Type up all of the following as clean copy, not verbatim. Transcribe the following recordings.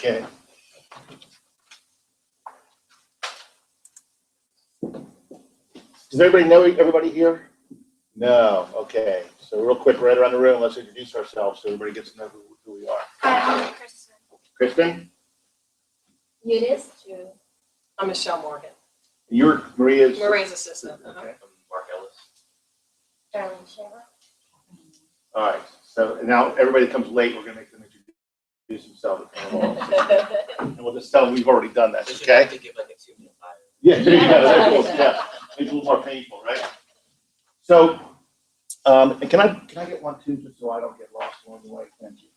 Okay. Does everybody know everybody here? No. Okay. So real quick, right around the room, let's introduce ourselves so everybody gets to know who we are. Hi, I'm Kristen. Kristen? Eunice. I'm Michelle Morgan. You're Maria's? Maria's assistant. Okay. Uh-huh. I'm Mark Ellis. Darlene Shepherd. All right. So now everybody that comes late, we're going to make them introduce themselves. And we'll just tell them we've already done that, We should okay? have to give like a 2-minute bio. Yeah, there you go. That's cool. Yeah. It's a little more painful, right? So, and can I get one too, just so I don't get lost along the way? Thank you.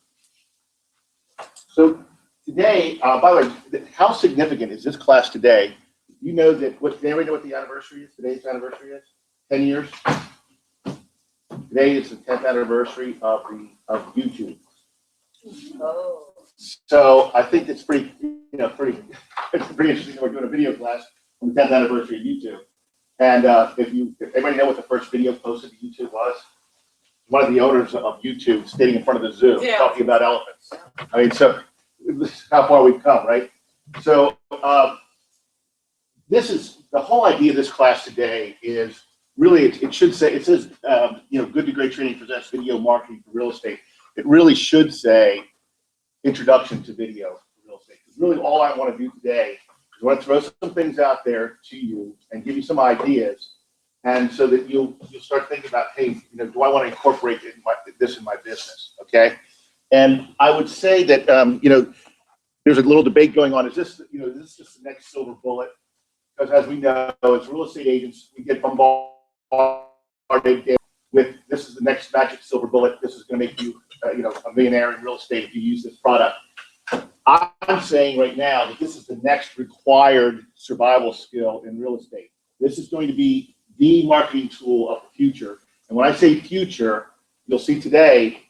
So today, by the way, how significant is this class today? You know that does anybody know what the anniversary is? Today's anniversary is 10 years. Today is the 10th anniversary of YouTube. Oh. So I think it's pretty it's pretty interesting that we're doing a video class on the 10th anniversary of YouTube. And if anybody know what the first video posted to YouTube was? One of the owners of YouTube standing in front of the zoo talking about elephants. I mean, so this is how far we've come, right? So this is the whole idea of this class today is really it says Good to Great Training presents video marketing for real estate. It really should say introduction to video for real estate. Because really all I want to do today is I want to throw some things out there to you and give you some ideas, and so that you'll start thinking about, hey, do I want to incorporate this in my business? Okay, and I would say that there's a little debate going on. Is this just the next silver bullet? Because as we know, as real estate agents, we get bombarded with this is the next magic silver bullet. This is going to make you a millionaire in real estate if you use this product. I'm saying right now that this is the next required survival skill in real estate. This is going to be the marketing tool of the future. And when I say future, you'll see today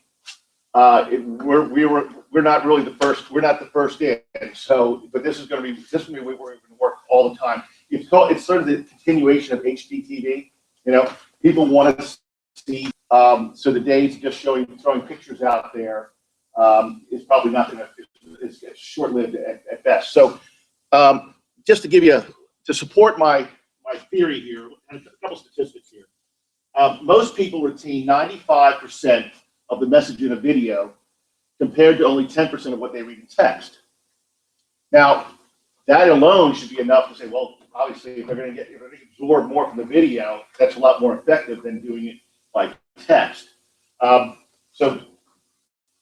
we're not really the first. We're not the first in. So, but this is going to be where we're going to work all the time. It's sort of the continuation of HGTV. People want to see. So the days of just throwing pictures out there is probably not going to. It's short-lived at best. So, just to give you to support my theory here, and a couple statistics here. Most people retain 95% of the message in a video, compared to only 10% of what they read in text. Now, that alone should be enough to say, well, obviously, if they're going to absorb more from the video, that's a lot more effective than doing it by text. So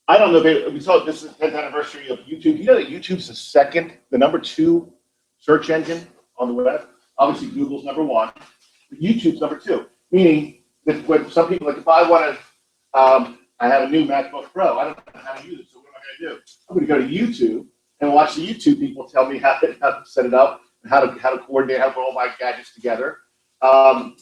I don't know if we saw this is the 10th anniversary of YouTube. You know that YouTube's the number 2 search engine on the web. Obviously, Google's number 1, but YouTube's number 2. Meaning that when some people if I want to, I have a new MacBook Pro. I don't know how to use it, so what am I going to do? I'm going to go to YouTube and watch the YouTube people tell me how to set it up and how to coordinate, how to put all my gadgets together. I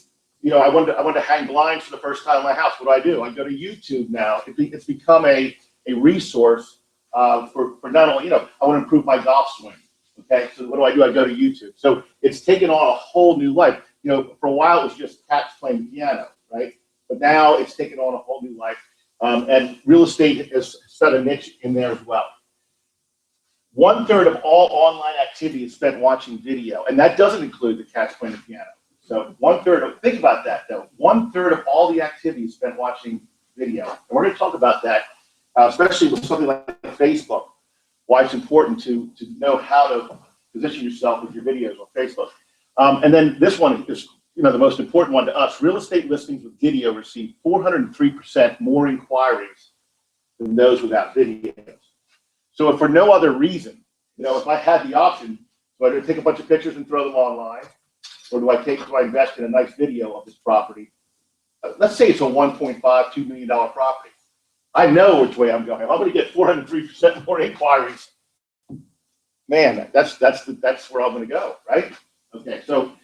wanted to hang blinds for the first time in my house. What do? I go to YouTube now. It's become a resource for not only, I want to improve my golf swing. Okay, so what do? I go to YouTube. So it's taken on a whole new life. For a while it was just cats playing piano, right? But now it's taken on a whole new life. And real estate has set a niche in there as well. 1/3 of all online activity is spent watching video, and that doesn't include the cats playing the piano. So 1/3 think about that though. 1/3 of all the activity is spent watching video. And we're going to talk about that, especially with something like Facebook, why it's important to know how to position yourself with your videos on Facebook. And then this one is the most important one to us. Real estate listings with video receive 403% more inquiries than those without videos. So if for no other reason, if I had the option, do I take a bunch of pictures and throw them online? Or do I invest in a nice video of this property? Let's say it's a $1.5–2 million property. I know which way I'm going. I'm going to get 403% more inquiries. Man, that's where I'm going to go, right? Okay, so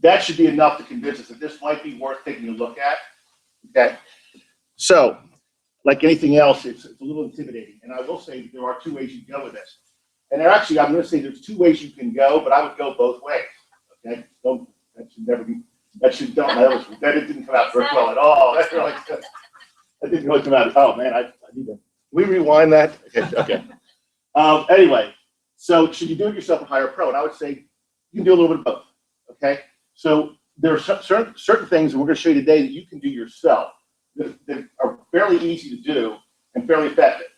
that should be enough to convince us that this might be worth taking a look at. Okay, so like anything else, it's a little intimidating. And I will say that there are 2 ways you can go with this. And I'm going to say there's 2 ways you can go, but I would go both ways. Okay, that should never be. That didn't come out very well at all. That didn't really come out. Oh man, I need to. Can we rewind that? Okay. Anyway, so should you do it yourself or hire a pro? And I would say you can do a little bit of both. Okay, so there are certain things that we're going to show you today that you can do yourself that are fairly easy to do and fairly effective.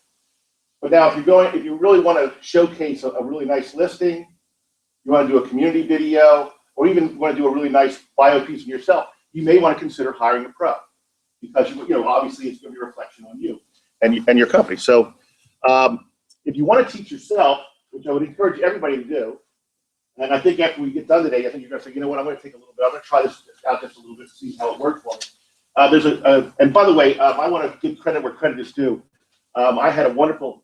But now, if you really want to showcase a really nice listing, you want to do a community video, or even want to do a really nice bio piece of yourself, you may want to consider hiring a pro, because obviously it's going to be a reflection on you and your company. So if you want to teach yourself, which I would encourage everybody to do, and I think after we get done today, I think you're going to say, you know what, I'm going to take a little bit, I'm going to try this out just a little bit to see how it works for me. And by the way, I want to give credit where credit is due. I had a wonderful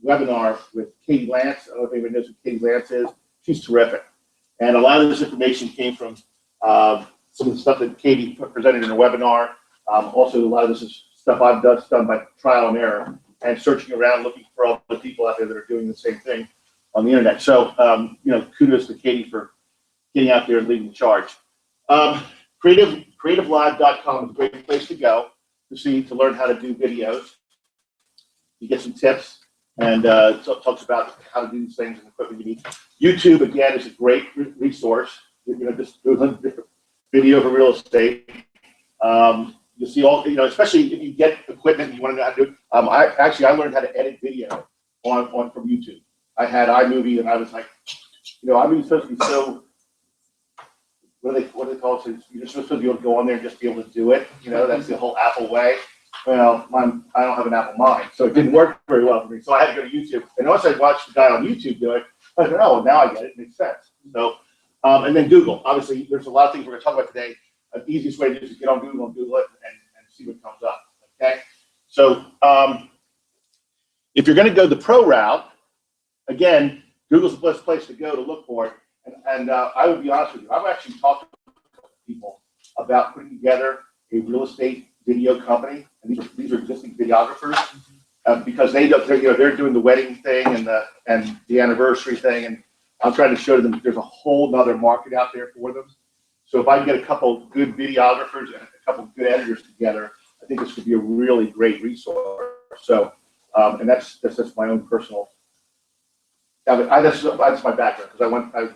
webinar with Katie Lance. I don't know if anybody knows who Katie Lance is. She's terrific. And a lot of this information came from some of the stuff that Katie presented in her webinar. Also, a lot of this is stuff I've done by trial and error and searching around, looking for all the people out there that are doing the same thing on the internet. So, kudos to Katie for getting out there and leading the charge. CreativeLive.com is a great place to go to learn how to do videos. You get some tips, and talks about how to do these things and equipment you need. YouTube, again, is a great resource. Just doing video for real estate. You'll see all, especially if you get equipment and you want to know how to do it. I learned how to edit video from YouTube. I had iMovie, and I was like, iMovie's supposed to be so, what do they call it? So you're supposed to be able to go on there and just be able to do it. That's the whole Apple way. Well, I don't have an Apple mind, so it didn't work very well for me. So I had to go to YouTube. And once I watched the guy on YouTube do it, I said, oh, now I get it. It makes sense. So, and then Google. Obviously, there's a lot of things we're going to talk about today. The easiest way to do is get on Google and Google it and see what comes up. Okay. So, if you're going to go the pro route, again, Google's the best place to go to look for it. And I would be honest with you, I've actually talked to people about putting together a real estate video company, and these are existing videographers, because they're doing the wedding thing and the anniversary thing, and I'm trying to show them that there's a whole nother market out there for them. So if I can get a couple good videographers and a couple good editors together, I think this could be a really great resource. So, and that's my own personal. That's my background, because I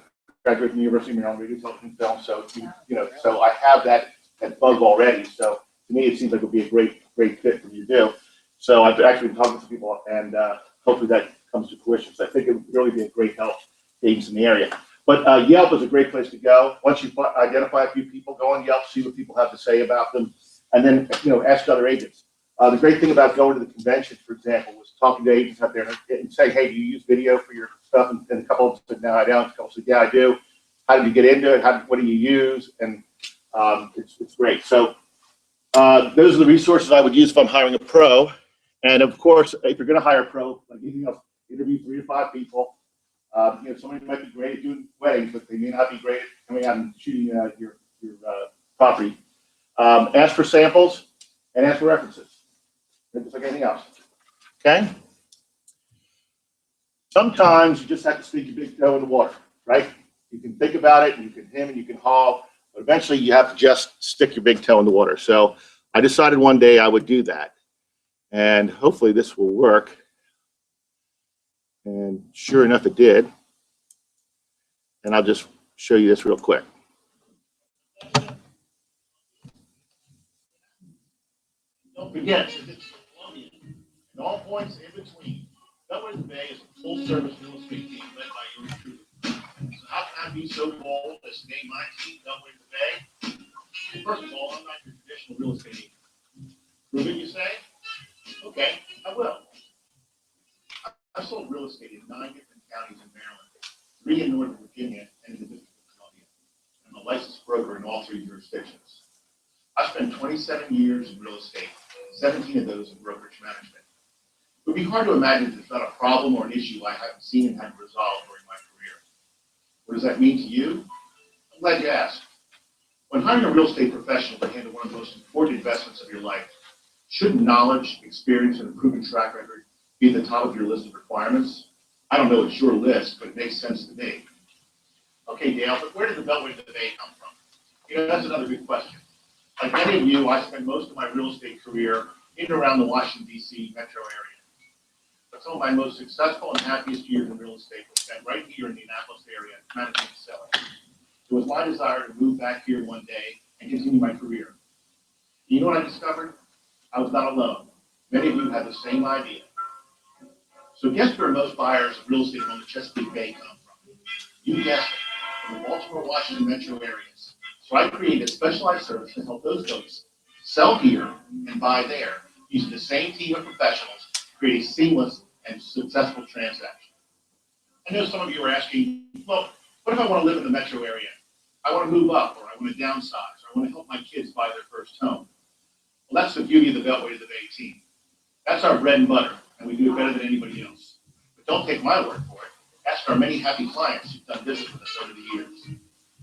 graduated from the University of Maryland, radio, television, film. So so I have that bug already. So to me, it seems like it would be a great fit for you to do. So I've actually been talking to people, and hopefully that comes to fruition. So I think it would really be a great help to agents in the area. But Yelp is a great place to go. Once you identify a few people, go on Yelp, see what people have to say about them, and then ask other agents. The great thing about going to the convention, for example, was talking to agents out there and saying, hey, do you use video for your stuff? And a couple of them said, no, I don't. A couple said, yeah, I do. How did you get into it? What do you use? And it's great. So those are the resources I would use if I'm hiring a pro. And of course, if you're going to hire a pro, like anything else, interview 3 to 5 people. Somebody might be great at doing weddings, but they may not be great at coming out and shooting your property. Ask for samples and ask for references. Just like anything else. Okay? Sometimes you just have to stick your big toe in the water, right? You can think about it, and you can hem and you can haul, but eventually you have to just stick your big toe in the water. So I decided one day I would do that. And hopefully this will work. And sure enough, it did. And I'll just show you this real quick. Don't forget, it's Columbia, and all points in between. Bellwether Bay is a full-service real estate team led by your recruiter. So how can I be so bold as to name my team Bellwether Bay? First of all, I'm not your traditional real estate agent. Prove it, you say? Okay, I will. I've sold real estate in 9 different counties in Maryland, 3 in Northern Virginia, and in the District of Columbia. I'm a licensed broker in all 3 jurisdictions. I spent 27 years in real estate, 17 of those in brokerage management. It would be hard to imagine there's not a problem or an issue I haven't seen and had to resolve during my career. What does that mean to you? I'm glad you asked. When hiring a real estate professional to handle one of the most important investments of your life, shouldn't knowledge, experience, and a proven track record be at the top of your list of requirements? I don't know it's your list, but it makes sense to me. Okay, Dale, but where did the Bellwether Bay come from? That's another good question. Like many of you, I spent most of my real estate career in and around the Washington, D.C. metro area. some of my most successful and happiest years in real estate were spent right here in the Annapolis area, managing and selling. It was my desire to move back here one day and continue my career. You know what I discovered? I was not alone. Many of you had the same idea. So guess where most buyers of real estate on the Chesapeake Bay come from? You guessed it, from the Baltimore, Washington metro areas. So I created a specialized service to help those folks sell here and buy there, using the same team of professionals to create a seamless and successful transaction. I know some of you are asking, well, what if I want to live in the metro area? I want to move up, or I want to downsize, or I want to help my kids buy their first home. Well, that's the beauty of the Beltway to the Bay team. That's our bread and butter, and we do it better than anybody else. But don't take my word for it. Ask our many happy clients who've done business with us over the years.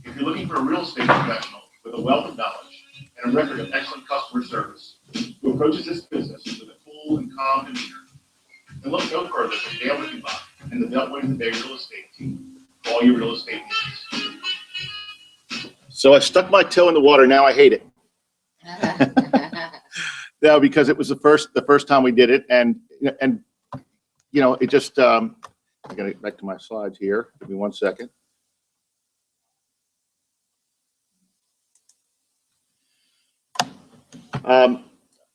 If you're looking for a real estate professional with a wealth of knowledge and a record of excellent customer service who approaches this business with a cool and calm demeanor, then look no further than Dale Rickenbach and the Beltway to the Bay real estate team for all your real estate needs. So I stuck my toe in the water. Now I hate it. No, because it was the first time we did it, and you know, it just I gotta get back to my slides here. Give me 1 second.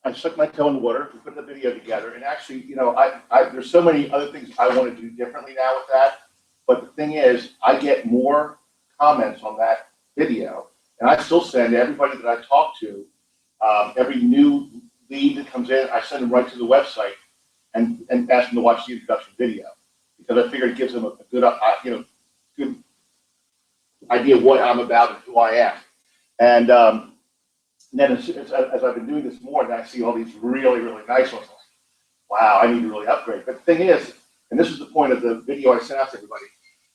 I stuck my toe in the water. We put the video together, and actually, you know, there's so many other things I want to do differently now with that. But the thing is, I get more comments on that video, and I still send everybody that I talk to, every new lead that comes in, I send them right to the website and ask them to watch the introduction video, because I figure it gives them a good, good idea of what I'm about and who I am. And then as I've been doing this more, then I see all these really, really nice ones. Wow, I need to really upgrade. But the thing is, and this is the point of the video I sent out to everybody,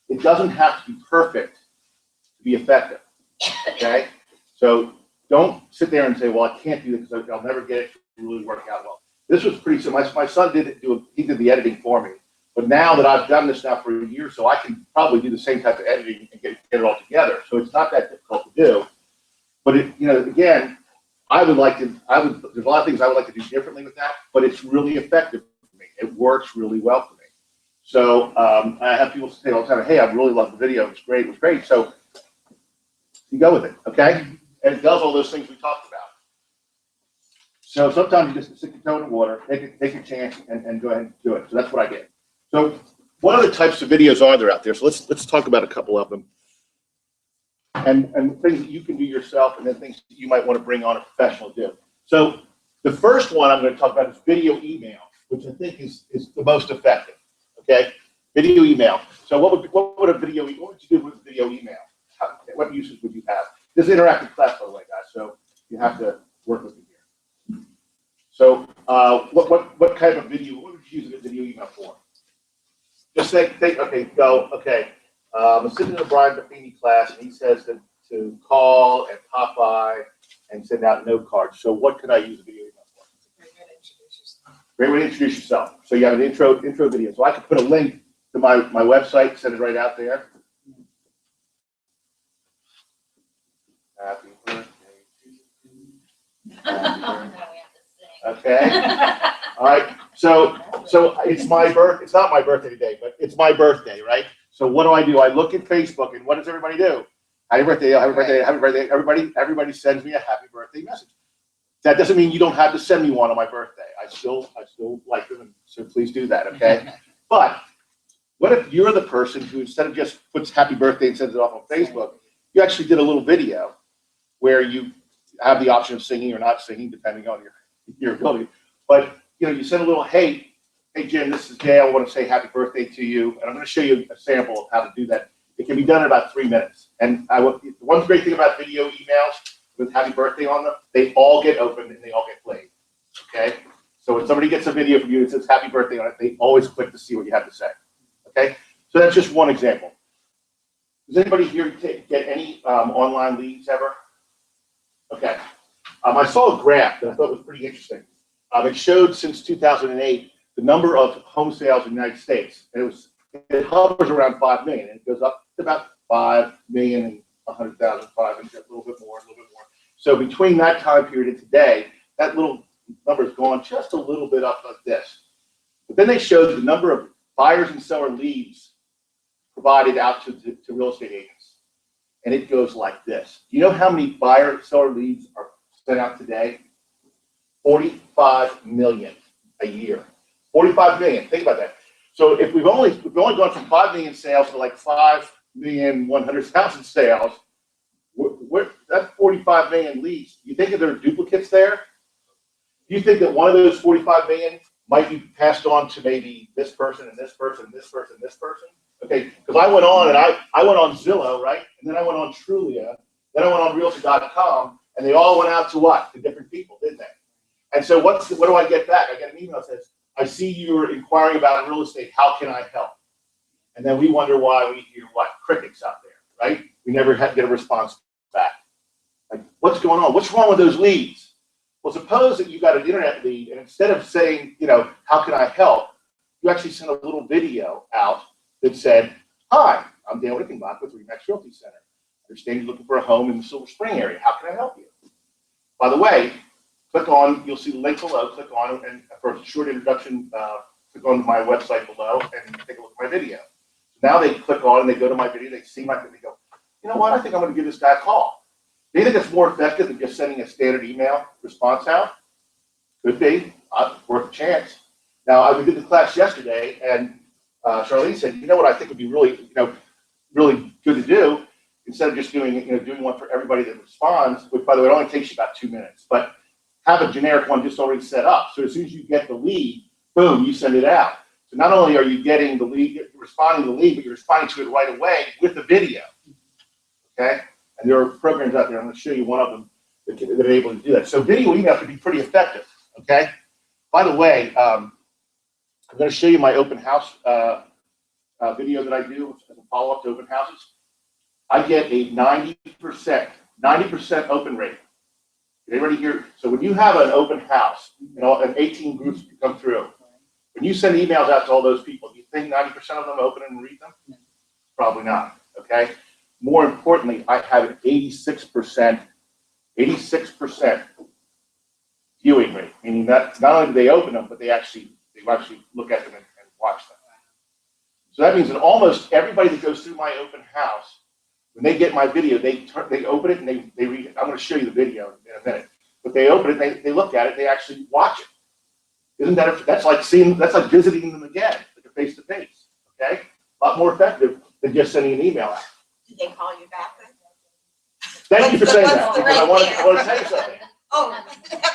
it doesn't have to be perfect to be effective, okay? So don't sit there and say, well, I can't do this because I'll never get it to really work out well. This was pretty simple. My son he did the editing for me. But now that I've done this now for a year, so I can probably do the same type of editing and get it all together. So it's not that difficult to do. But again, there's a lot of things I would like to do differently with that, but it's really effective for me. It works really well for me. So I have people say all the time, hey, I really love the video. It was great. So you go with it, okay? And it does all those things we talked about. So sometimes you just stick your toe in the water, take a chance, and go ahead and do it. So that's what I did. So what other types of videos are there out there? So let's talk about a couple of them. And things that you can do yourself, and then things that you might want to bring on a professional to do. So the first one I'm going to talk about is video email, which I think is the most effective. Okay, video email. So what would you do with video email? What uses would you have? This is an interactive class, by the way, guys. So you have to work with me here. So what kind of video? What would you use a video email for? Just say, okay. I'm sitting in a Brian Buffini class, and he says to call and pop by and send out note cards. So what could I use a video email for? Great way to introduce yourself. So you have an intro video. So I could put a link to my website, send it right out there. Happy birthday to you. Okay. All right. So it's my birth. It's not my birthday today, but it's my birthday, right? So what do? I look at Facebook, and what does everybody do? Happy birthday, happy birthday, happy birthday. Everybody sends me a happy birthday message. That doesn't mean you don't have to send me one on my birthday. I still like them, and so please do that, okay? But what if you're the person who, instead of just puts happy birthday and sends it off on Facebook, you actually did a little video where you have the option of singing or not singing, depending on your ability. But you send a little, hey Jim, this is Jay. I want to say happy birthday to you, and I'm going to show you a sample of how to do that. It can be done in about 3 minutes. And the one great thing about video emails with happy birthday on them, they all get opened and they all get played. Okay? So when somebody gets a video from you that says happy birthday on it, they always click to see what you have to say. Okay? So that's just one example. Does anybody here get any online leads ever? Okay. I saw a graph that I thought was pretty interesting. It showed since 2008 the number of home sales in the United States, and it hovers around 5 million, and it goes up to about 5 million and 100,000, and a little bit more. So between that time period and today, that little number has gone just a little bit up like this. But then they showed the number of buyers and seller leads provided out to real estate agents. And it goes like this. Do you know how many buyer seller leads are sent out today? 45 million a year. 45 million. Think about that. So if we've only gone from 5 million sales to like 5,100,000 sales, that's 45 million leads. You think that there are duplicates there? Do you think that one of those 45 million might be passed on to maybe this person and this person and this person and this person? Okay, because I went on and I went on Zillow, right? And then I went on Trulia, then I went on Realtor.com, and they all went out to what? To different people, didn't they? And so what do I get back? I get an email that says, I see you're inquiring about real estate. How can I help? And then we wonder why we hear what? Crickets out there, right? We never get a response back. Like, what's going on? What's wrong with those leads? Well, suppose that you got an internet lead, and instead of saying, how can I help? You actually sent a little video out that said, hi, I'm Dan Rickenbach with RE/MAX Realty Center. I understand you're looking for a home in the Silver Spring area. How can I help you? By the way, click on, you'll see the link below, click on, and for a short introduction, click on my website below and take a look at my video. So now they click on and they go to my video, they see my video, they go, you know what, I think I'm going to give this guy a call. Do you think it's more effective than just sending a standard email response out? Could be, worth a chance. Now, we did the class yesterday, and Charlene said, you know what I think would be really, really good to do, instead of just doing, doing one for everybody that responds, which, by the way, it only takes you about 2 minutes, but have a generic one just already set up. So as soon as you get the lead, boom, you send it out. So not only are you getting the lead, you're responding to the lead, but you're responding to it right away with the video. Okay? And there are programs out there, I'm going to show you one of them that are able to do that. So video email can be pretty effective. Okay? By the way, I'm going to show you my open house video that I do as a follow-up to open houses. I get a 90% open rate. Anybody here? So when you have an open house, and 18 groups come through, when you send emails out to all those people, do you think 90% of them open and read them? No. Probably not. Okay. More importantly, I have an 86% viewing rate, meaning that not only do they open them, but they actually look at them and watch them. So that means that almost everybody that goes through my open house, when they get my video, they open it and they read it. I'm going to show you the video in a minute. But they open it, they look at it, they actually watch it. Isn't that's like visiting them again, like a face-to-face, okay? A lot more effective than just sending an email out. Did they call you back then? Thank you for saying that, What's the because I rate want there? to tell you something. Oh,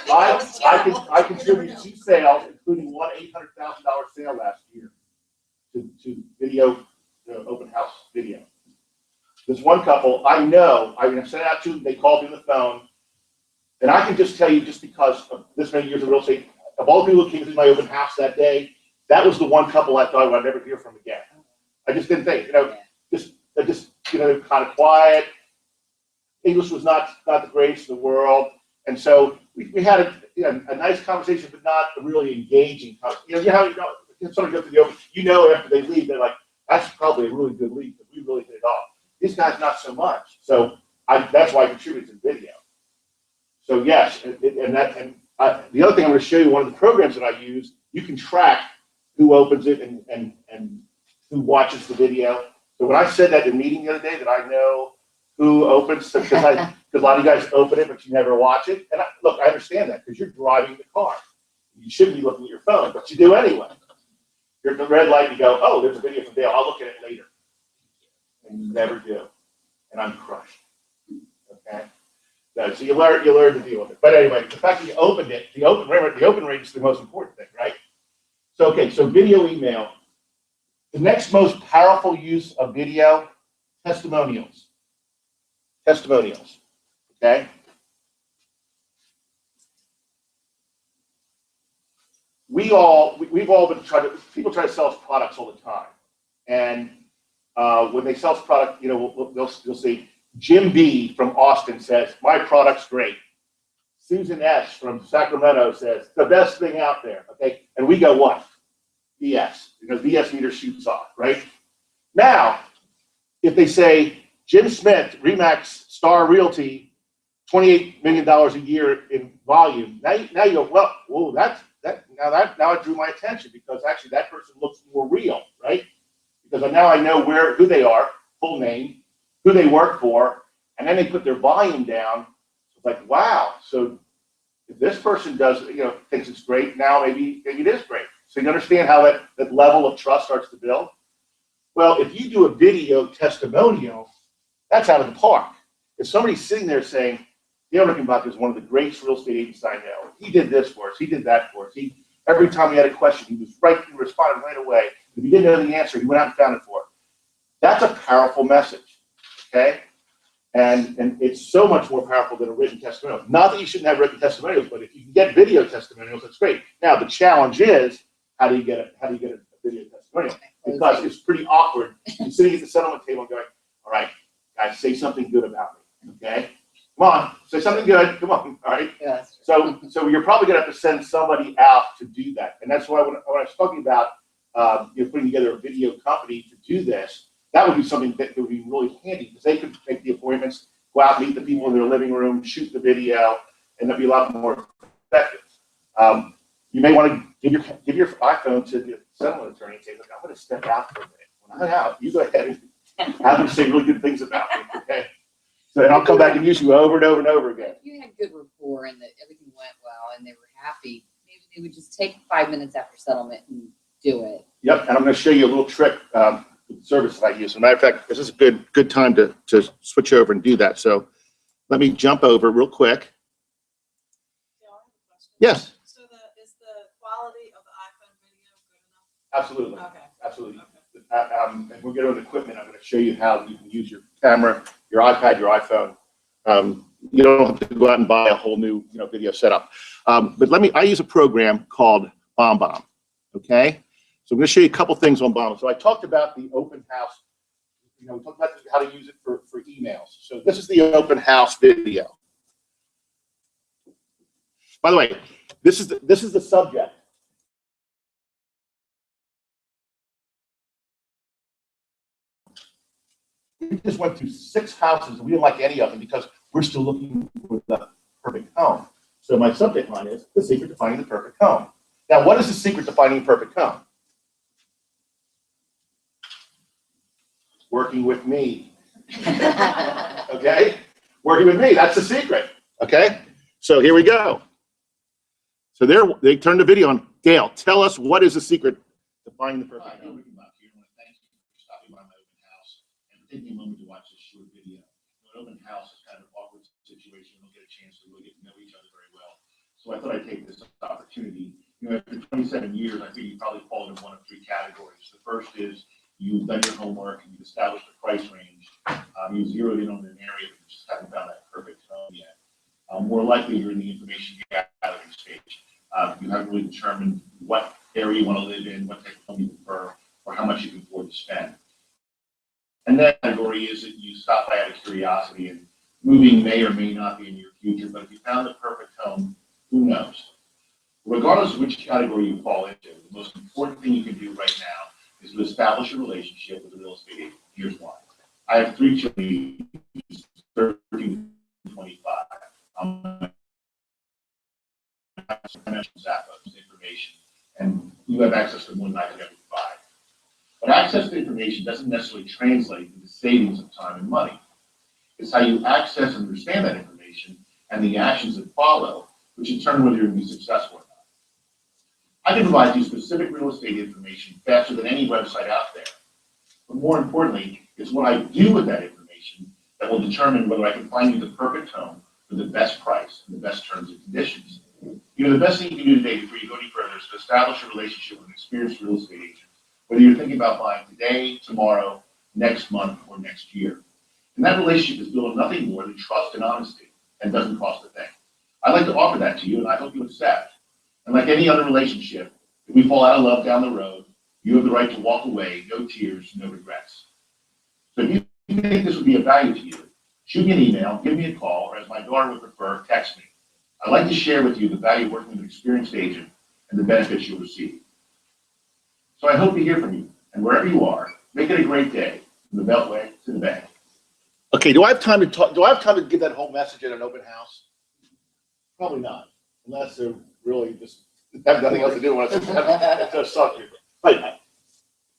that was terrible. I contributed 2 sales, including one $800,000 sale last year to video, open house video. This one couple, I sent it out to them, they called me on the phone, and I can just tell you, just because of this many years of real estate, of all the people who came through my open house that day, that was the one couple I thought I'd never hear from again. I just didn't think, just kind of quiet. English was not the greatest in the world, and so we had a nice conversation, but not a really engaging conversation. Somebody goes to the open, after they leave, they're like, that's probably a really good lead because we really hit it off. These guys, not so much. So that's why I contribute to video. So yes, the other thing I'm going to show you, one of the programs that I use, you can track who opens it and who watches the video. So when I said that in a meeting the other day, that I know who opens, because a lot of you guys open it, but you never watch it. And look, I understand that because you're driving the car. You shouldn't be looking at your phone, but you do anyway. You're at the red light, you go, oh, there's a video from Dale, I'll look at it later. And you never do. And I'm crushed. Okay? So you learn to deal with it. But anyway, the fact that you opened it, the open rate is the most important thing, right? So video email. The next most powerful use of video, testimonials. Testimonials. Okay? We've all been people try to sell us products all the time. And when they sell us product, you'll see Jim B from Austin says, my product's great. Susan S from Sacramento says, the best thing out there. Okay. And we go, what? BS. Because BS meter shoots off, right? Now, if they say, Jim Smith, RE/MAX Star Realty, $28 million a year in volume. Now you go, well, whoa, now it drew my attention because actually that person looks more real, right? Because now I know who they are, full name, who they work for, and then they put their volume down. It's like, wow. So if this person does, thinks it's great, now maybe it is great. So you understand how that level of trust starts to build? Well, if you do a video testimonial, that's out of the park. If somebody's sitting there saying, Dale Rickenbach is one of the greatest real estate agents I know. He did this for us. He did that for us. Every time he had a question, he was right. He responded right away. If he didn't know the answer, he went out and found it for us. That's a powerful message, okay? And it's so much more powerful than a written testimonial. Not that you shouldn't have written testimonials, but if you can get video testimonials, that's great. Now the challenge is how do you get a video testimonial? Because it's pretty awkward. You're sitting at the settlement table and going, all right, guys, say something good about me, okay? Come on, say something good. Come on, all right? Yes. So you're probably going to have to send somebody out to do that. And that's why when I was talking about putting together a video company to do this, that would be something that would be really handy because they could make the appointments, go out, meet the people in their living room, shoot the video, and that'd be a lot more effective. You may want to give your iPhone to the settlement attorney and say, look, I'm going to step out for a minute. When I'm out, you go ahead and have them say really good things about me, okay? So, and I'll come back and use you over and over and over again. If you had good rapport and that everything went well and they were happy, maybe they would just take 5 minutes after settlement and do it. Yep, and I'm going to show you a little trick with the service that I use. As a matter of fact, this is a good time to switch over and do that. So let me jump over real quick. Yeah, I have a question. Yes, So is the quality of the iPhone video good absolutely, enough? Okay. absolutely. Okay. And we're getting with equipment. I'm going to show you how you can use your camera, your iPad, your iPhone. You don't have to go out and buy a whole new video setup. But I use a program called BombBomb. Okay, so I'm going to show you a couple things on BombBomb. So I talked about the open house. We talked about how to use it for emails. So this is the open house video. By the way, this is the subject. We just went through 6 houses and we didn't like any of them because we're still looking for the perfect home. So my subject line is the secret to finding the perfect home. Now, what is the secret to finding a perfect home? Working with me. Okay? Working with me, that's the secret. Okay? So here we go. So they turned the video on. Dale, tell us what is the secret to finding the perfect home. Taking a moment to watch this short video. An open house is kind of an awkward situation. We don't get a chance to really get to know each other very well. So I thought I'd take this opportunity. After 27 years, I think you probably fall into one of 3 categories. The first is you've done your homework and you've established a price range. You've zeroed in on an area, but you just haven't found that perfect home yet. More likely, you're in the information gathering stage. You haven't really determined what area you want to live in, what type of home you prefer, or how much you can afford to spend. And that category is that you stop by out of curiosity, and moving may or may not be in your future, but if you found the perfect home, who knows? Regardless of which category you fall into, the most important thing you can do right now is to establish a relationship with a real estate agent. Here's why. I have 3 children, 13 and 25. Zappos information, and you have access to more than I could ever provide. But access to information doesn't necessarily translate into savings of time and money. It's how you access and understand that information and the actions that follow, which determine whether you're going to be successful or not. I can provide you specific real estate information faster than any website out there. But more importantly, it's what I do with that information that will determine whether I can find you the perfect home for the best price and the best terms and conditions. The best thing you can do today before you go any further is to establish a relationship with an experienced real estate agent, whether you're thinking about buying today, tomorrow, next month, or next year. And that relationship is built on nothing more than trust and honesty and doesn't cost a thing. I'd like to offer that to you, and I hope you accept. And like any other relationship, if we fall out of love down the road, you have the right to walk away, no tears, no regrets. So if you think this would be of value to you, shoot me an email, give me a call, or as my daughter would prefer, text me. I'd like to share with you the value of working with an experienced agent and the benefits you'll receive. So I hope to hear from you, and wherever you are, make it a great day, from the Beltway to the Bay. Okay, do I have time to talk? Do I have time to give that whole message at an open house? Probably not, unless they're really just have nothing else to do. It's just suck you. But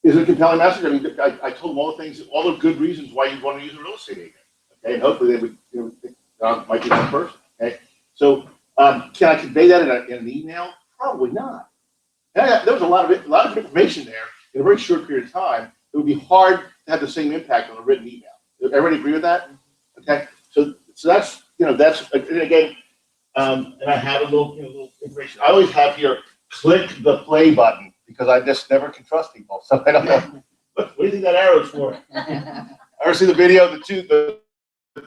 is it a compelling message? I mean, I told them all the things, all the good reasons why you want to use a real estate agent. Okay, and hopefully they would, think might be that person. Okay, so can I convey that in an email? Probably not. Yeah, there was a lot of information there in a very short period of time. It would be hard to have the same impact on a written email. Everybody agree with that? Okay, so that's that's and again, and I have a little information. I always have here, click the play button because I just never can trust people. So I don't know. What do you think that arrow's for? Ever see the video of the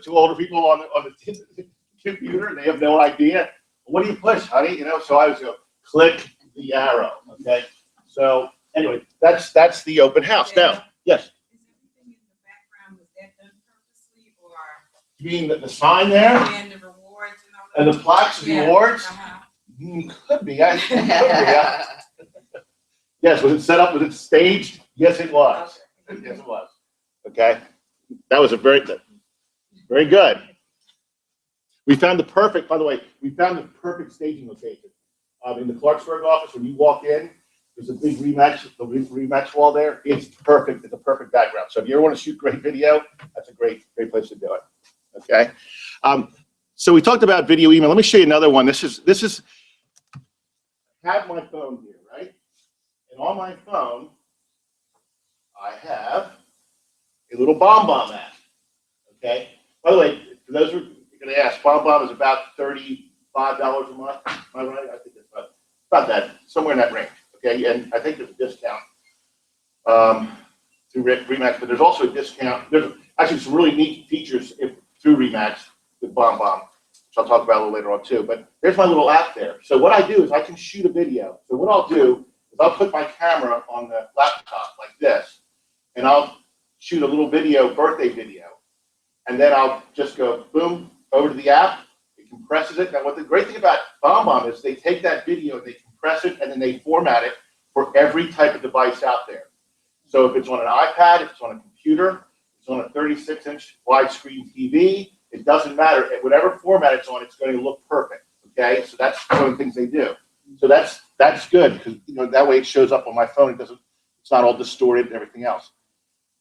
two older people on the computer and they have no idea? What do you push, honey? So I always go click the arrow. Okay. So anyway, that's the open house. Now, yes. Is everything in the background, was that done purposely or? You mean the sign there And the rewards and all that? and the plaques and the awards? Uh-huh. Could be. Could be. Yeah. Yes. Was it set up? Was it staged? Yes, it was. Yes, it was. Okay. That was a very good. We found the perfect, by the way, staging location. In the Clarksburg office, when you walk in, there's a big rematch wall there. It's perfect. It's a perfect background. So if you ever want to shoot great video, that's a great place to do it. Okay. So we talked about video email. Let me show you another one. This is I have my phone here, right? And on my phone, I have a little BombBomb app. Okay. By the way, for those who are going to ask, BombBomb is about $35 a month. Am I right? I think it's about that, somewhere in that range. Okay, and I think there's a discount through Remax, but there's also a discount. There's actually some really neat features through Remax with BombBomb, which I'll talk about a little later on too. But there's my little app there. So what I do is I can shoot a video. So what I'll do is I'll put my camera on the laptop like this, and I'll shoot a little video, birthday video, and then I'll just go boom over to the app. It compresses it. Now, what the great thing about BombBomb is they take that video, they compress it, and then they format it for every type of device out there. So if it's on an iPad, if it's on a computer, if it's on a 36-inch widescreen TV, it doesn't matter. Whatever format it's on, it's going to look perfect. Okay, so that's one of the things they do. So that's good because that way it shows up on my phone. It's not all distorted and everything else.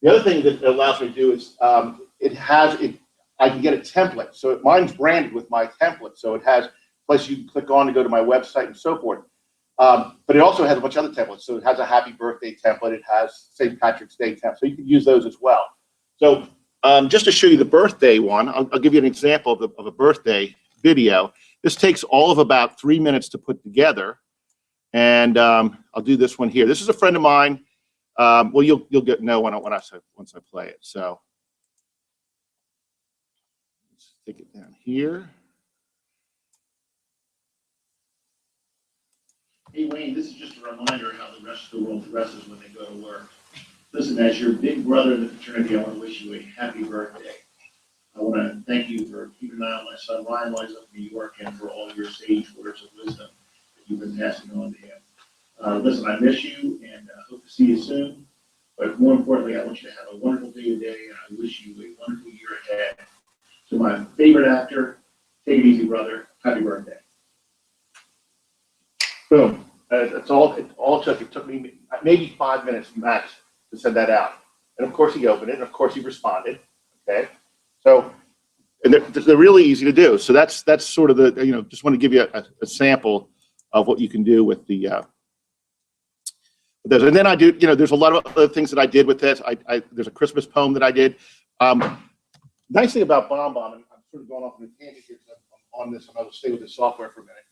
The other thing that it allows me to do is I can get a template. So mine's branded with my template. So it has a place you can click on to go to my website and so forth. But it also has a bunch of other templates. So it has a happy birthday template. It has St. Patrick's Day template. So you can use those as well. So just to show you the birthday one, I'll give you an example of a birthday video. This takes all of about 3 minutes to put together. And I'll do this one here. This is a friend of mine. Well, you'll get know once I play it. So let's take it down here. Hey Wayne, this is just a reminder how the rest of the world dresses when they go to work. Listen, as your big brother in the fraternity, I want to wish you a happy birthday. I want to thank you for keeping an eye on my son Ryan while he's up in New York and for all your sage words of wisdom that you've been passing on to him. Listen, I miss you and hope to see you soon. But more importantly, I want you to have a wonderful day today, and I wish you a wonderful year ahead. To my favorite actor, take it easy, brother. Happy birthday. Boom. That's all. It all took. It took me maybe 5 minutes max to send that out. And of course, he opened it. And of course, he responded. Okay. So, and they're really easy to do. So that's sort of the just want to give you a sample of what you can do with the. And then I do, there's a lot of other things that I did with this. There's a Christmas poem that I did. Nice thing about BombBomb, and I'm sort of going off on a tangent here because I'm on this, and I'll stay with this software for a minute.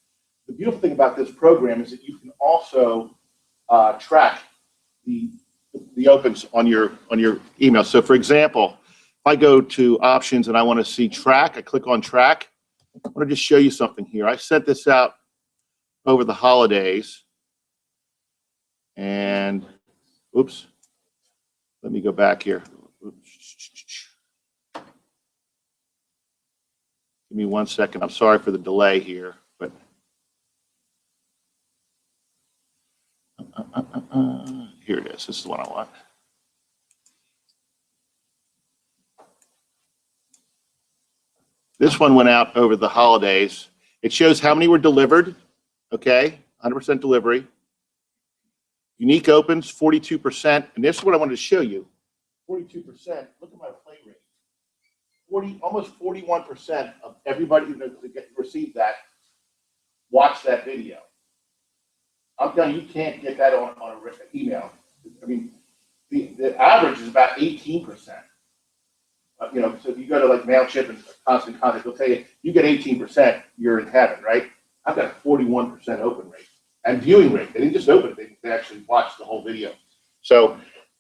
The beautiful thing about this program is that you can also track the opens on your email. So for example, if I go to options and I want to see track, I click on track. I want to just show you something here. I sent this out over the holidays. And, oops, let me go back here. Oops. Give me 1 second. I'm sorry for the delay here, but here it is. This is what I want. This one went out over the holidays. It shows how many were delivered, okay? 100% delivery. Unique opens, 42%. And this is what I wanted to show you. 42%, look at my play rate. Almost 41% of everybody who received that watched that video. I'm telling you, you can't get that on an email. I mean, the average is about 18%. You know, so if you go to like MailChimp and Constant Contact, they'll tell you, you get 18%, you're in heaven, right? I've got a 41% open rate and viewing rate. They didn't just open it, they actually watched the whole video. So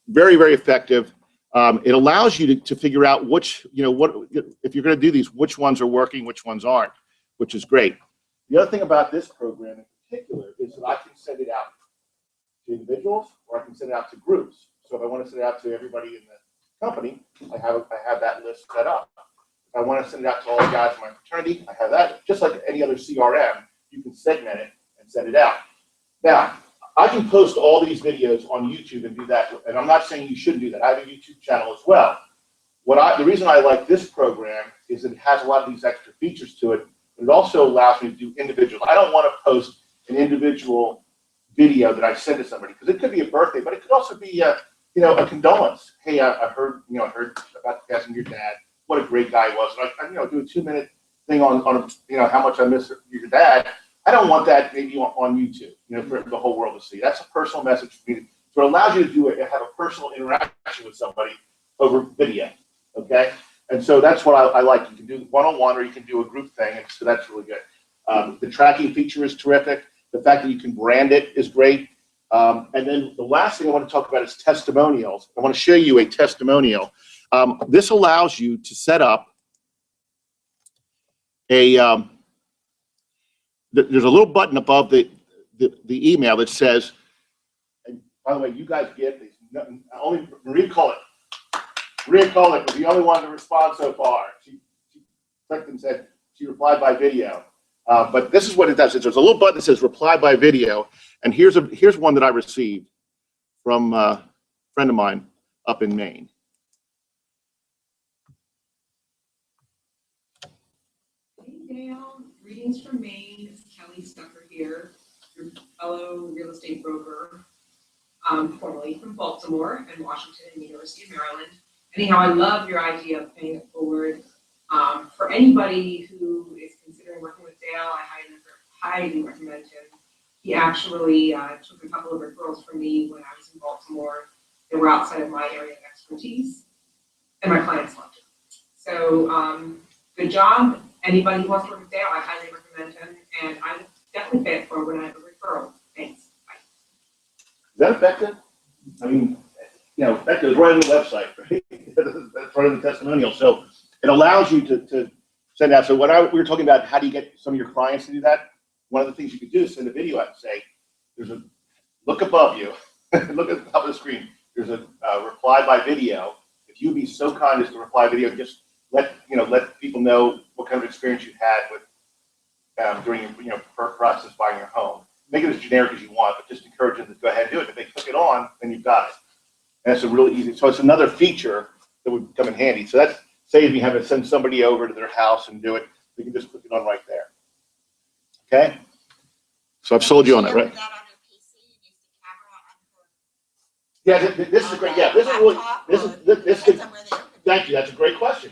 very, very effective. It allows you to figure out which, you know, what, if you're going to do these, which ones are working, which ones aren't, which is great. The other thing about this program in particular is that I can send it out to individuals or I can send it out to groups. So if I want to send it out to everybody in the company, I have that list set up. If I want to send it out to all the guys in my fraternity, I have that. Just like any other CRM, you can segment it and send it out. Now, I can post all these videos on YouTube and do that, and I'm not saying you shouldn't do that. I have a YouTube channel as well. The reason I like this program is that it has a lot of these extra features to it, but it also allows me to do individual. I don't want to post an individual video that I send to somebody, because it could be a birthday, but it could also be a condolence. Hey, I heard about the passing of your dad. What a great guy he was. And I do a 2-minute thing on how much I miss your dad. I don't want that maybe on YouTube, for the whole world to see. That's a personal message for me. So it allows you to have a personal interaction with somebody over video, okay? And so that's what I like. You can do one-on-one or you can do a group thing, and so that's really good. The tracking feature is terrific. The fact that you can brand it is great. And then the last thing I want to talk about is testimonials. I want to show you a testimonial. This allows you to set up a, there's a little button above the email that says, and by the way, you guys get these, only Maria Cullick. Maria Cullick was the only one to respond so far. She clicked and said she replied by video. But this is what it does. There's a little button that says reply by video. And here's one that I received from a friend of mine up in Maine. Hey Dale, greetings from Maine. It's Kelly Stucker here, your fellow real estate broker, formerly from Baltimore and Washington and University of Maryland. Anyhow, I love your idea of paying it forward. For anybody who is considering working with Dale, I highly recommend him. He actually took a couple of referrals from me when I was in Baltimore that were outside of my area of expertise, and my clients loved it. So good job. Anybody who wants to work with Dale, I highly recommend him, and I would definitely pay it forward when I have a referral. Thanks. Bye. Is that effective? I mean, that goes right on the website, right? That's right in the testimonial. So it allows you to send out. So we were talking about how do you get some of your clients to do that? One of the things you could do is send a video out and say, look above you, look at the top of the screen. There's a reply by video. If you'd be so kind as to reply video, just let people know what kind of experience you had with during your process buying your home. Make it as generic as you want, but just encourage them to go ahead and do it. If they click it on, then you've got it. And it's a really easy. So it's another feature that would come in handy. So that's, say if you have to send somebody over to their house and do it, they can just click it on right there. Okay? So I've sold you on that, right? That on your PC, you use the camera on Yeah, this is great. Yeah, this is really, this could, thank you. That's a great question.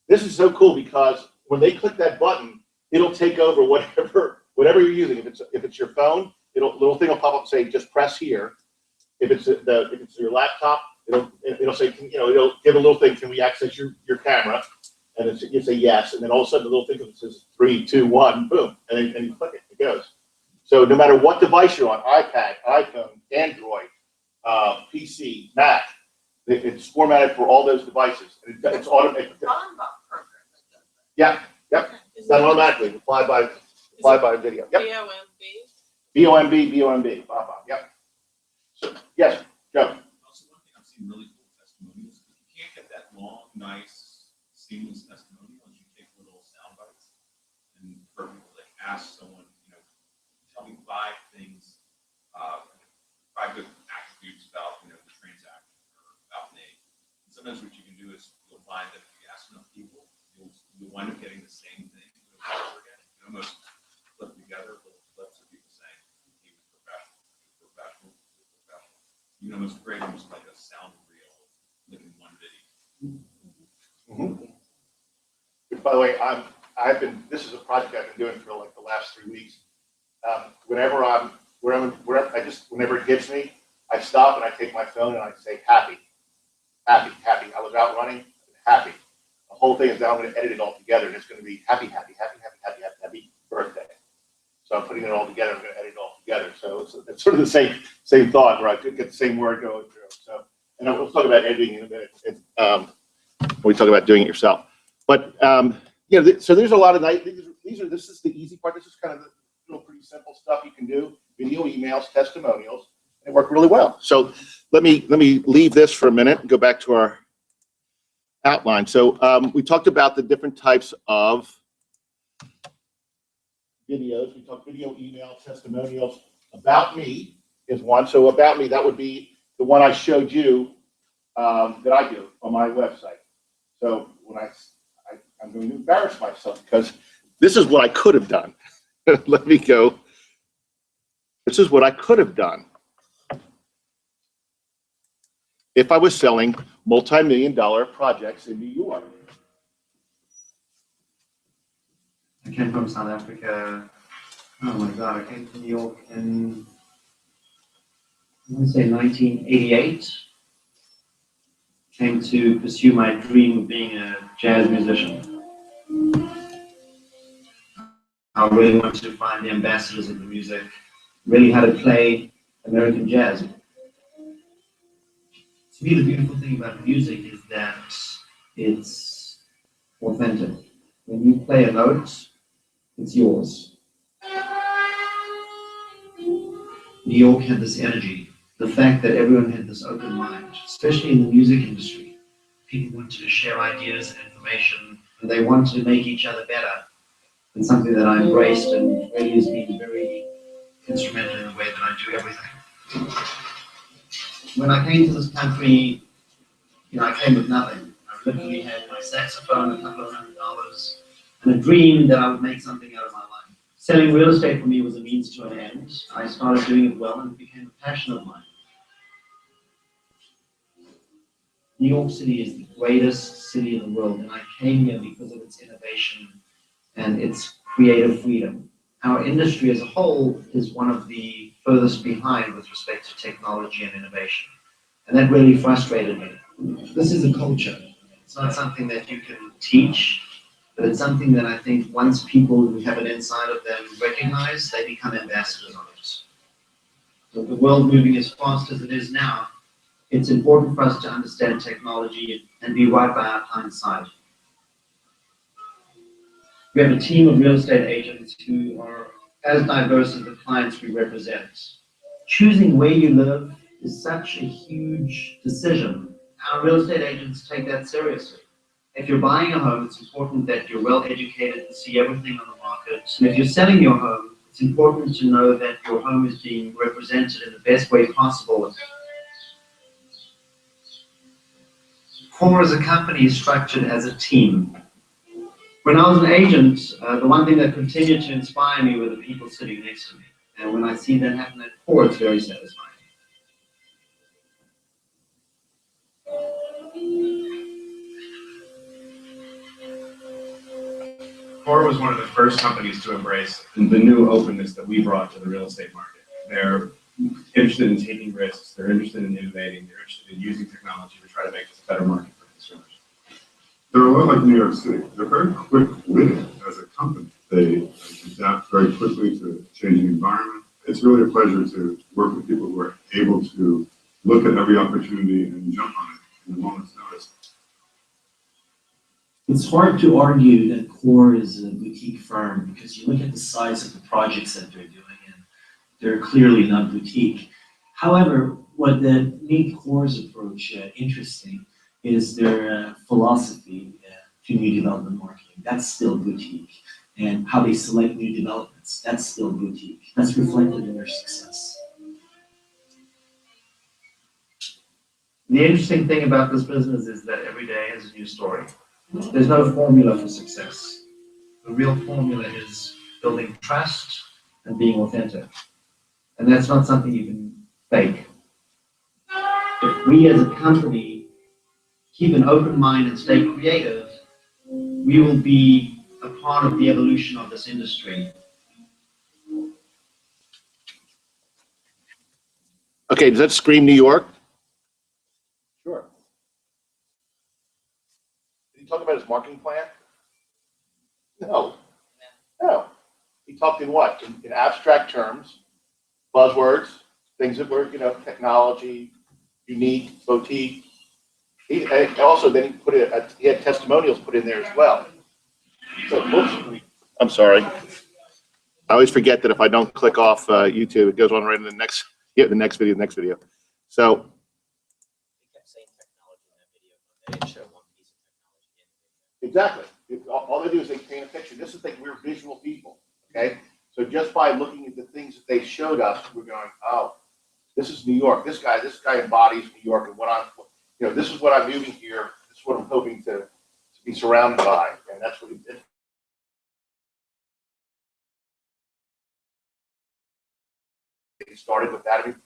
This is so cool because when they click that button, it'll take over whatever you're using. If it's your phone, little thing will pop up and say just press here. If it's your laptop, it'll say, it'll give a little thing, can we access your camera? And you say yes, and then all of a sudden the little thing says 3, 2, 1, boom, and you click it, it goes. So no matter what device you're on, iPad, iPhone, Android, PC, Mac, it's formatted for all those devices. And it's automated. Yeah, yep. It's done automatically. Reply by video. Yep. BOMB. Yep. So yes, go. Also, one thing I've seen really cool testimonials, you can't get that long, nice, seamless testimonial unless you take little sound bites. And for people that ask someone, tell me 5 things, 5 good attributes about, the transaction or about Nate. And sometimes what you can do is you'll find that if you ask enough people, you'll wind up getting the same By the way, this is a project I've been doing for like the last 3 weeks. Whenever it hits me, I stop and I take my phone and I say, happy. I was out running, happy. The whole thing is now I'm going to edit it all together and it's going to be happy birthday. So I'm putting it all together. I'm going to edit it all together. So it's sort of the same thought, where I could get the same word going through. So, and we'll talk about editing in a minute. When we talk about doing it yourself. But so there's a lot of nice. This is the easy part. This is kind of the little pretty simple stuff you can do. Video, emails, testimonials. They work really well. So let me leave this for a minute and go back to our outline. So we talked about the different types of videos. We talked video, email, testimonials. About me is one. So about me, that would be the one I showed you that I do on my website. So when I'm going to embarrass myself because this is what I could have done. Let me go. This is what I could have done if I was selling multi-million-dollar projects in New York. I came from South Africa. Oh my God, I came to New York in, I want to say 1988. Came to pursue my dream of being a jazz musician. I really wanted to find the ambassadors of the music, really how to play American jazz. To me, the beautiful thing about music is that it's authentic. When you play a note, it's yours. New York had this energy. The fact that everyone had this open mind, especially in the music industry. People wanted to share ideas and information, and they wanted to make each other better. And something that I embraced and really has been very instrumental in the way that I do everything. When I came to this country, I came with nothing. I literally had my saxophone, a couple of $100, and a dream that I would make something out of my life. Selling real estate for me was a means to an end. I started doing it well and it became a passion of mine. New York City is the greatest city in the world, and I came here because of its innovation and its creative freedom. Our industry as a whole is one of the furthest behind with respect to technology and innovation. And that really frustrated me. This is a culture. It's not something that you can teach, but it's something that I think once people who have it inside of them recognize, they become ambassadors of it. So the world moving as fast as it is now, it's important for us to understand technology and be right by our client's side. We have a team of real estate agents who are as diverse as the clients we represent. Choosing where you live is such a huge decision. Our real estate agents take that seriously. If you're buying a home, it's important that you're well educated and see everything on the market. And if you're selling your home, it's important to know that your home is being represented in the best way possible. Core as a company is structured as a team. When I was an agent, the one thing that continued to inspire me were the people sitting next to me. And when I see that happen at Core, it's very satisfying. Core was one of the first companies to embrace the new openness that we brought to the real estate market. They're interested in taking risks, they're interested in innovating, they're interested in using technology to try to make this a better market for consumers. They're a lot like New York City. They're very quick-witted as a company. They adapt very quickly to changing environment. It's really a pleasure to work with people who are able to look at every opportunity and jump on it in a moment's notice. It's hard to argue that Core is a boutique firm because you look at the size of the projects that they're doing and they're clearly not boutique. However, what made Core's approach interesting is their philosophy to new development marketing. That's still boutique. And how they select new developments, that's still boutique. That's reflected in their success. The interesting thing about this business is that every day has a new story. There's no formula for success. The real formula is building trust and being authentic. And that's not something you can fake. If we as a company keep an open mind and stay creative, we will be a part of the evolution of this industry. Okay, does that scream New York? Sure. Did he talk about his marketing plan? No. No. He talked in what? In abstract terms, buzzwords, things that were, technology, unique, boutique. And also, then he put it. He had testimonials put in there as well. So, whoops, I'm sorry. I always forget that if I don't click off YouTube, it goes on right in the next video. So. They kept saying technology in that video, but they didn't show one piece of technology in the video. Exactly. All they do is they paint a picture. This is like we're visual people, okay? So just by looking at the things that they showed us, we're going, oh, this is New York. This guy embodies New York, and this is what I'm moving here. This is what I'm hoping to be surrounded by, and that's what he did. He started with that. I mean,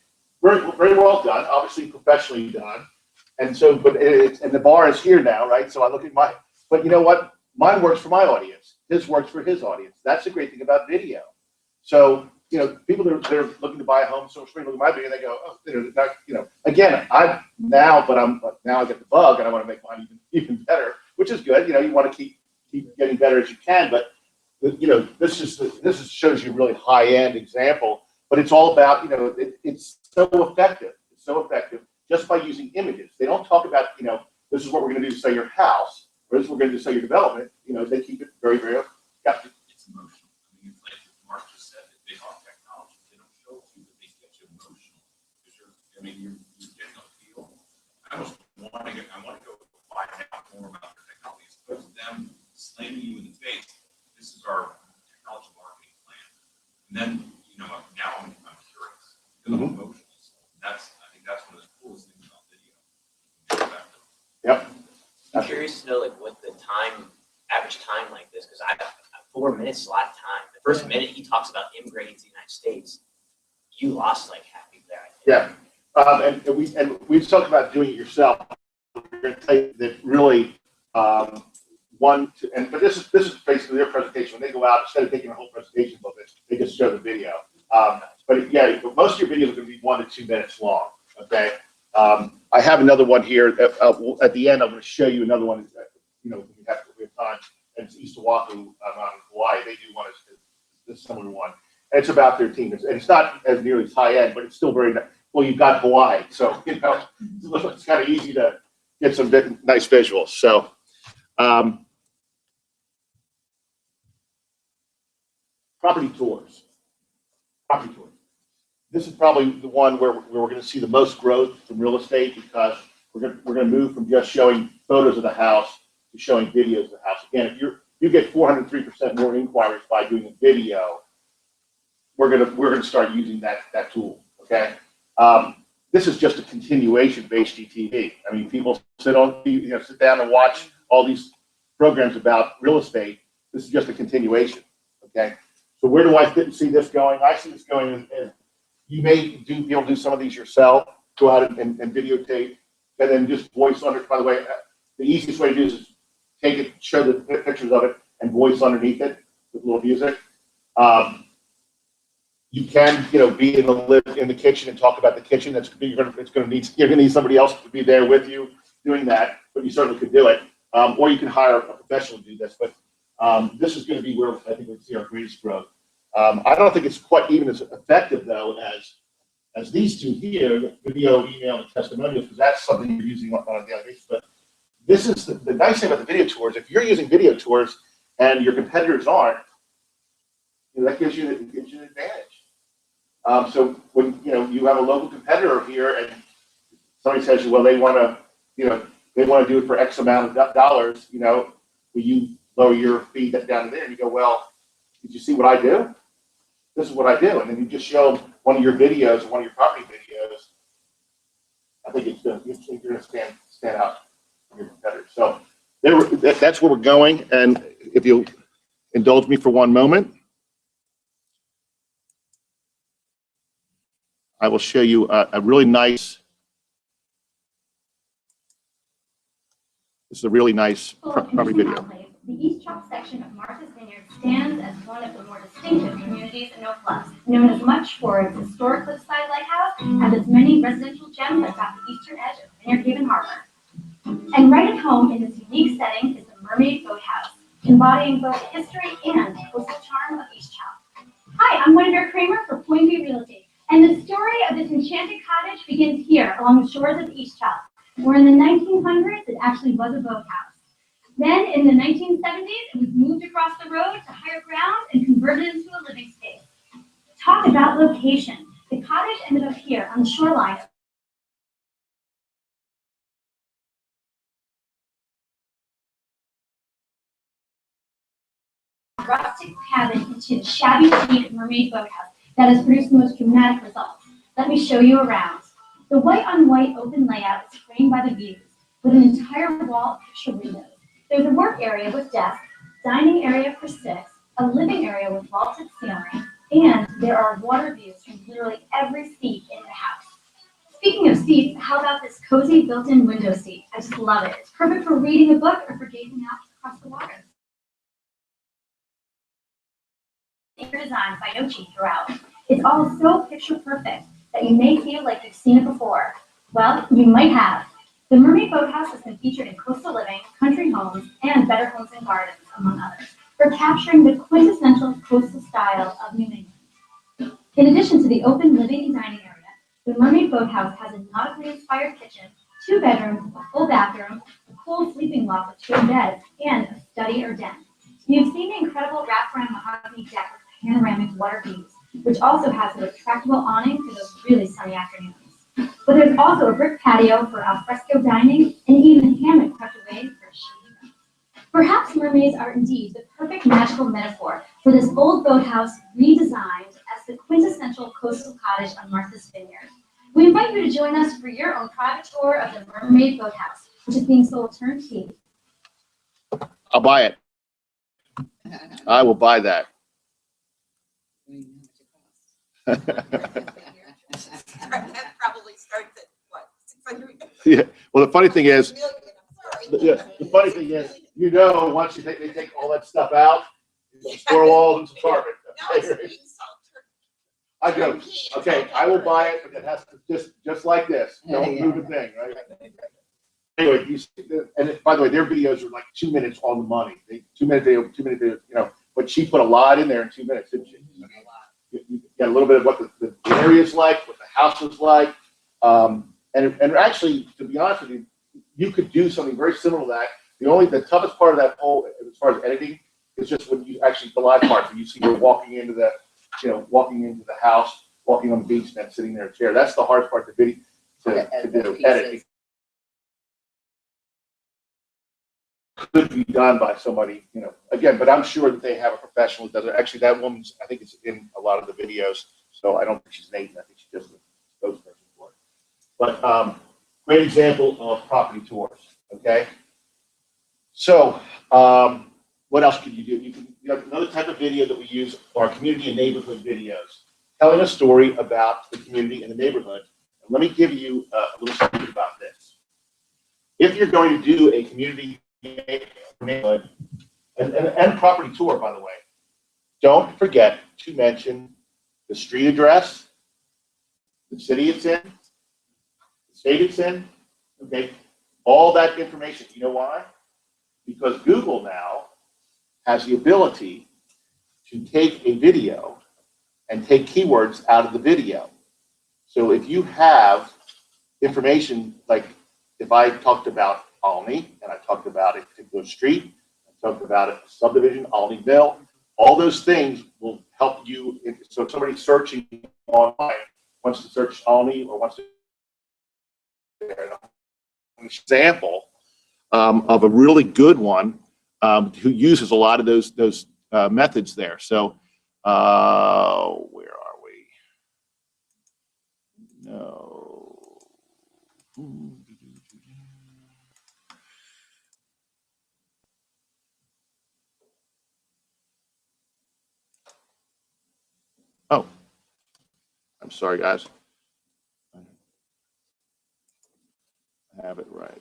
very well done, obviously professionally done, and so, and the bar is here now, right? So I look at but you know what? Mine works for my audience. His works for his audience. That's the great thing about video. So, people that are looking to buy a home, so look at my video, and they go, oh, they're not, again, now I get the bug, and I want to make mine even better, which is good. You want to keep getting better as you can, but this shows you a really high-end example, but it's all about, it's so effective. It's so effective just by using images. They don't talk about, this is what we're going to do to sell your house, or this is what we're going to do to sell your development. They keep it very, very, It's emotional. I mean, it's like Mark just said, they talk technology, they don't show it to you, but they get you emotional. Because you're getting a feel. I want to go find out more about their technology. As opposed to them slamming you in the face, this is our technology marketing plan. And then, now I'm curious. Because I'm emotional. So I think that's one of the coolest things about video. Yep. I'm curious to know what the average time like this, because 4 minutes is a lot of time. The first minute he talks about immigrating to the United States, you lost like half people there, I think. Yeah, and we've talked about doing it yourself. We're going to tell you that really, but this is basically their presentation. When they go out, instead of taking a whole presentation of it, they just show the video. But most of your videos are going to be 1 to 2 minutes long. Okay. I have another one here. At the end, I'm going to show you another one. We have time. And it's East Oahu on Hawaii. They do one this similar one. And it's about their team. And it's not as nearly as high end, but it's still very well. You've got Hawaii, so it's kind of easy to get some nice visuals. So, property tours. This is probably the one where we're going to see the most growth from real estate, because we're going to move from just showing photos of the house to showing videos of the house. Again, if you get 403% more inquiries by doing a video, we're gonna start using that tool. Okay, this is just a continuation of HGTV. I mean, people sit down and watch all these programs about real estate. This is just a continuation. Okay, so where do I see this going? I see this going as you may be able to do some of these yourself. Go out and videotape, and then just voice under. By the way, the easiest way to do this is take it, show the pictures of it, and voice underneath it with a little music. You can, be in the kitchen and talk about the kitchen. You're gonna need somebody else to be there with you doing that, but you certainly could do it. Or you can hire a professional to do this. But this is going to be where I think we'll see our greatest growth. I don't think it's quite even as effective though as these two here, video, email, and testimonials, because that's something you're using on a daily basis. But this is the nice thing about the video tours. If you're using video tours and your competitors aren't, that gives you an advantage. So when you have a local competitor here, and somebody says, well, they want to do it for X amount of dollars, will you lower your fee down to there? And you go, well, did you see what I do? This is what I do, and then you just show one of your videos, one of your property videos. I think you're going to stand out from your competitors. So that's where we're going. And if you'll indulge me for one moment, I will show you a really nice This is a really nice property video. The East Chalk section of Martha's Vineyard stands as one of the more distinctive communities in Oak Bluffs, known as much for its historic cliffside lighthouse and its many residential gems that dot the eastern edge of Vineyard Haven Harbor. And right at home in this unique setting is the Mermaid Boathouse, embodying both history and coastal charm of East Chalk. Hi, I'm Guinevere Kramer for Point View Real Estate, and the story of this enchanted cottage begins here along the shores of East Chalk, where in the 1900s it actually was a boathouse. Then in the 1970s, it was moved across the road to higher ground and converted into a living space. Talk about location. The cottage ended up here on the shoreline of rustic cabin into the shabby chic Mermaid Boathouse that has produced the most dramatic results. Let me show you around. The white-on-white open layout is framed by the views, with an entire wall of picture windows. There's a work area with desks, dining area for 6, a living area with vaulted ceiling, and there are water views from literally every seat in the house. Speaking of seats, how about this cozy built-in window seat? I just love it. It's perfect for reading a book or for gazing out across the water. Designed by Yochi throughout. It's all so picture perfect that you may feel like you've seen it before. Well, you might have. The Mermaid Boathouse has been featured in Coastal Living, Country Homes, and Better Homes and Gardens, among others, for capturing the quintessential coastal style of New England. In addition to the open living and dining area, the Mermaid Boathouse has a nautically inspired kitchen, 2 bedrooms, a full bathroom, a cool sleeping loft with 2 beds, and a study or den. You've seen the incredible wraparound mahogany deck with panoramic water views, which also has a retractable awning for those really sunny afternoons. But there's also a brick patio for alfresco dining and even a hammock tucked away for a shady night. Perhaps mermaids are indeed the perfect magical metaphor for this old boathouse redesigned as the quintessential coastal cottage on Martha's Vineyard. We invite you to join us for your own private tour of the Mermaid Boathouse, which is being sold turnkey. I'll buy it. I will buy that. That probably starts at what, 600? Yeah. Well, the funny thing is, Million, I'm sorry. yeah, the funny thing is, once they take all that stuff out, squirrel walls and some carpet. No, it's being sold I joke. Okay, I will buy it, but it has to just like this. Don't move a thing, right? Anyway, you see, and by the way, their videos are like 2 minutes on the money. 2 minute video, 2 minute video, but she put a lot in there in 2 minutes, didn't she? You got a little bit of what the area is like, what the house is like, and actually, to be honest with you, you could do something very similar to that. The toughest part of that whole, as far as editing, is just when you actually the live part, when you see her walking into the house, walking on the beach, and then sitting there in a chair. That's the hardest part of the video to do, edit. Could be done by somebody, again, but I'm sure that they have a professional that does it. Actually, that woman's, I think it's in a lot of the videos, so I don't think she's Nathan, I think she's just a spokesperson for it. But great example of property tours, okay? So, what else can you do? Another type of video that we use are community and neighborhood videos, telling a story about the community and the neighborhood. And let me give you a little something about this. If you're going to do a community neighborhood and property tour, by the way, don't forget to mention the street address, the city it's in, the state it's in, okay? All that information. You know why? Because Google now has the ability to take a video and take keywords out of the video. So if you have information, like if I talked about Alney, and I talked about a particular street, I talked about a subdivision, Alneyville, all those things will help you. So if somebody's searching online, wants to search Alney or wants to an example of a really good one who uses a lot of those methods there. So where are we? No. Oh, I'm sorry, guys. I have it right.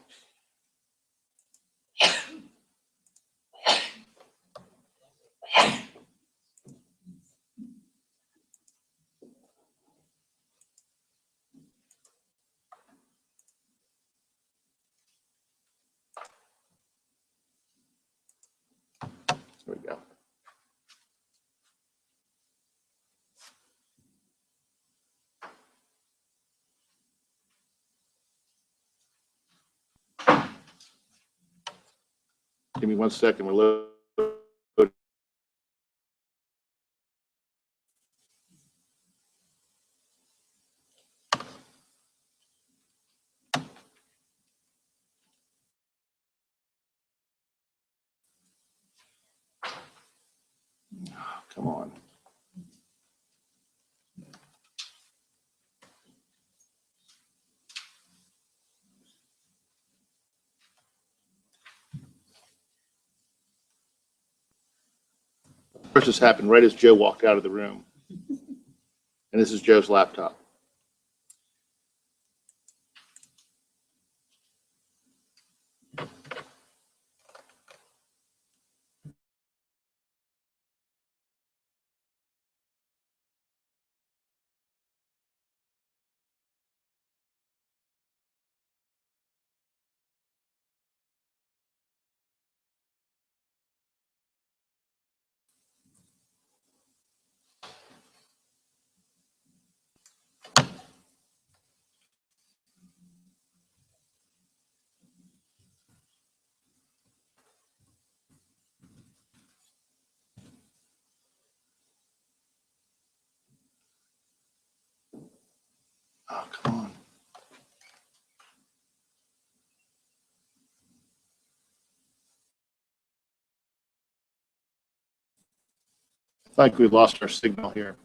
There we go. Give me 1 second. We're loading. Come on. Of course, this happened right as Joe walked out of the room. And this is Joe's laptop. Oh, come on. I think we lost our signal here.